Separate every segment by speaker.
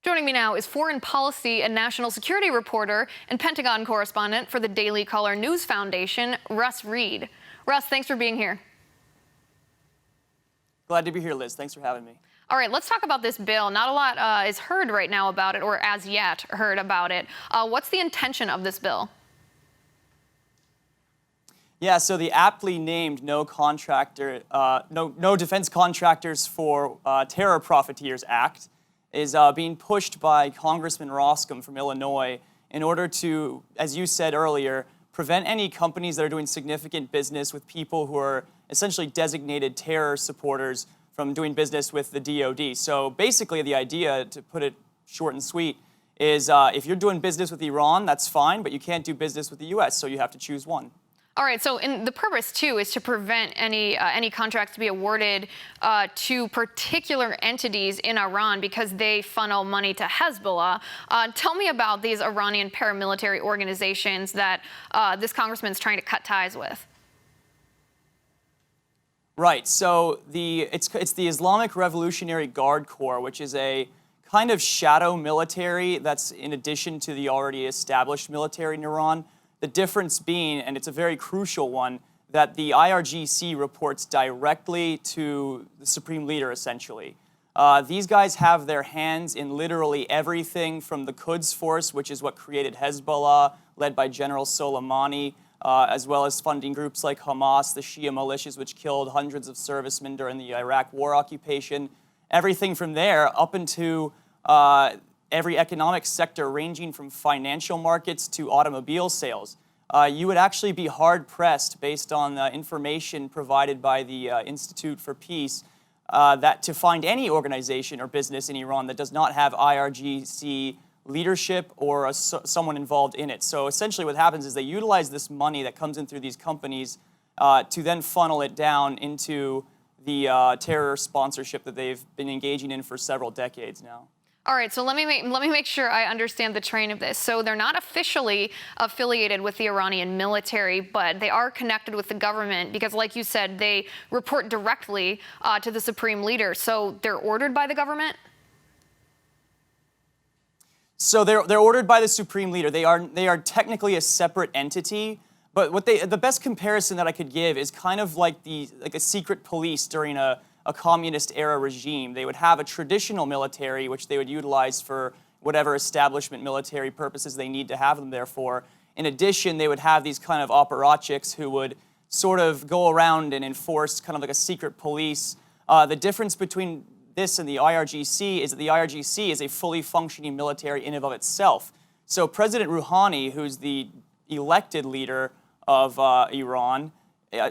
Speaker 1: Joining me now is foreign policy and national security reporter and Pentagon correspondent for the Daily Caller News Foundation, Russ Reed. Russ, thanks for being here.
Speaker 2: Glad to be here, Liz. Thanks for having me.
Speaker 1: All right, let's talk about this bill. Not a lot is heard right now about it, or as yet heard about it. What's the intention of this bill?
Speaker 2: Yeah, so the aptly named No Defense Contractors for Terror Profiteers Act is being pushed by Congressman Roscom from Illinois in order to, as you said earlier, prevent any companies that are doing significant business with people who are essentially designated terror supporters from doing business with the DoD. So basically the idea, to put it short and sweet, is if you're doing business with Iran, that's fine, but you can't do business with the U.S., so you have to choose one.
Speaker 1: All right, so the purpose, too, is to prevent any contracts to be awarded to particular entities in Iran because they funnel money to Hezbollah. Tell me about these Iranian paramilitary organizations that this congressman's trying to cut ties with.
Speaker 2: Right, so it's the Islamic Revolutionary Guard Corps, which is a kind of shadow military that's in addition to the already established military in Iran. The difference being, and it's a very crucial one, that the IRGC reports directly to the Supreme Leader, essentially. These guys have their hands in literally everything from the Quds Force, which is what created Hezbollah, led by General Soleimani, as well as funding groups like Hamas, the Shia militias, which killed hundreds of servicemen during the Iraq war occupation. Everything from there up into every economic sector, ranging from financial markets to automobile sales. You would actually be hard-pressed, based on the information provided by the Institute for Peace, that to find any organization or business in Iran that does not have IRGC leadership or someone involved in it. So essentially what happens is they utilize this money that comes in through these companies to then funnel it down into the terror sponsorship that they've been engaging in for several decades now.
Speaker 1: All right, so let me make sure I understand the train of this. So they're not officially affiliated with the Iranian military, but they are connected with the government because, like you said, they report directly to the Supreme Leader. So they're ordered by the government?
Speaker 2: So they're ordered by the Supreme Leader. They are technically a separate entity, but the best comparison that I could give is kind of like a secret police during a communist-era regime. They would have a traditional military, which they would utilize for whatever establishment military purposes they need to have them there for. In addition, they would have these kind of apparatchiks who would sort of go around and enforce kind of like a secret police. The difference between this and the IRGC is that the IRGC is a fully functioning military in and of itself. So President Rouhani, who's the elected leader of Iran,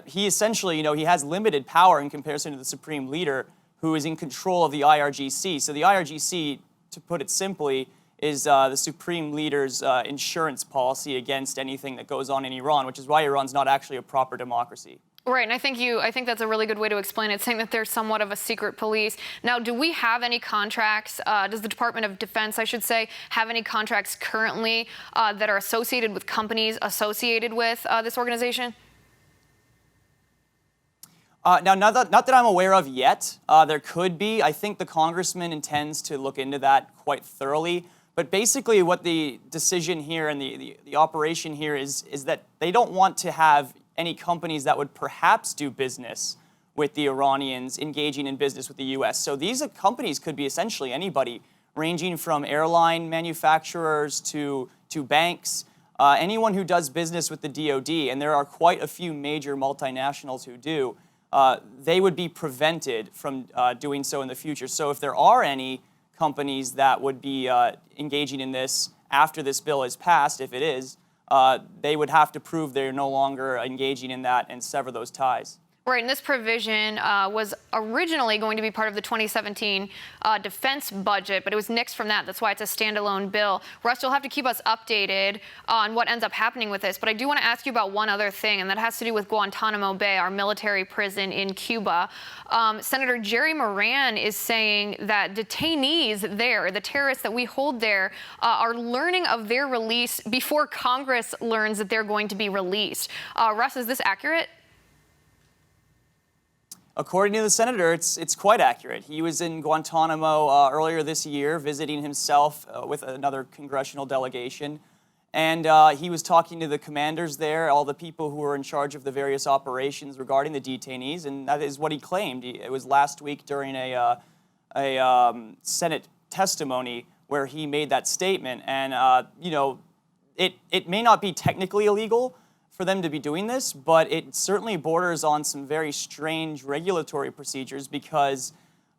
Speaker 2: he essentially, he has limited power in comparison to the Supreme Leader, who is in control of the IRGC. So the IRGC, to put it simply, is the Supreme Leader's insurance policy against anything that goes on in Iran, which is why Iran's not actually a proper democracy.
Speaker 1: Right, and I think that's a really good way to explain it, saying that there's somewhat of a secret police. Now, do we have any contracts, does the Department of Defense, I should say, have any contracts currently that are associated with companies associated with this organization?
Speaker 2: Now, not that I'm aware of yet. There could be. I think the congressman intends to look into that quite thoroughly. But basically what the decision here and the operation here is that they don't want to have any companies that would perhaps do business with the Iranians engaging in business with the U.S. So these companies could be essentially anybody, ranging from airline manufacturers to banks, anyone who does business with the DoD, and there are quite a few major multinationals who do. They would be prevented from doing so in the future. So if there are any companies that would be engaging in this after this bill is passed, if it is, they would have to prove they're no longer engaging in that and sever those ties.
Speaker 1: Right, and this provision was originally going to be part of the 2017 defense budget, but it was nixed from that. That's why it's a standalone bill. Russ, you'll have to keep us updated on what ends up happening with this, but I do want to ask you about one other thing, and that has to do with Guantanamo Bay, our military prison in Cuba. Senator Jerry Moran is saying that detainees there, the terrorists that we hold there, are learning of their release before Congress learns that they're going to be released. Russ, is this accurate?
Speaker 2: according to the senator, it's quite accurate. He was in Guantanamo earlier this year, visiting himself with another congressional delegation. And he was talking to the commanders there, all the people who were in charge of the various operations regarding the detainees, and that is what he claimed. It was last week during a Senate testimony where he made that statement. And, you know, it may not be technically illegal for them to be doing this, but it certainly borders on some very strange regulatory procedures because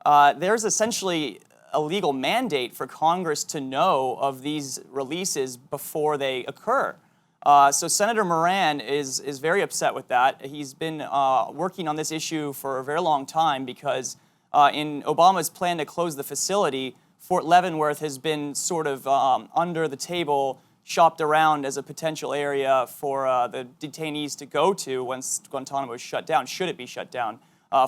Speaker 2: there's essentially a legal mandate for Congress to know of these releases before they occur. So Senator Moran is very upset with that. He's been working on this issue for a very long time because in Obama's plan to close the facility, Fort Leavenworth has been sort of under the table, shopped around as a potential area for the detainees to go to once Guantanamo is shut down, should it be shut down.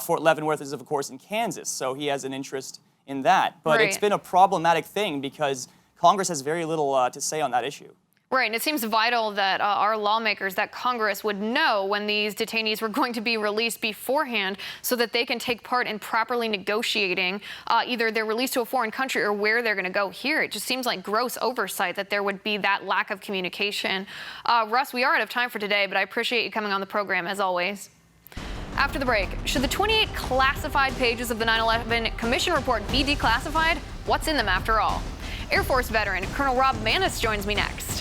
Speaker 2: Fort Leavenworth is, of course, in Kansas, so he has an interest in that. But it's been a problematic thing because Congress has very little to say on that issue.
Speaker 1: Right, and it seems vital that our lawmakers, that Congress would know when these detainees were going to be released beforehand so that they can take part in properly negotiating either their release to a foreign country or where they're going to go here. It just seems like gross oversight that there would be that lack of communication. Russ, we are out of time for today, but I appreciate you coming on the program as always. After the break, should the 28 classified pages of the 9/11 Commission report be declassified? What's in them after all? Air Force veteran Colonel Rob Maness joins me next.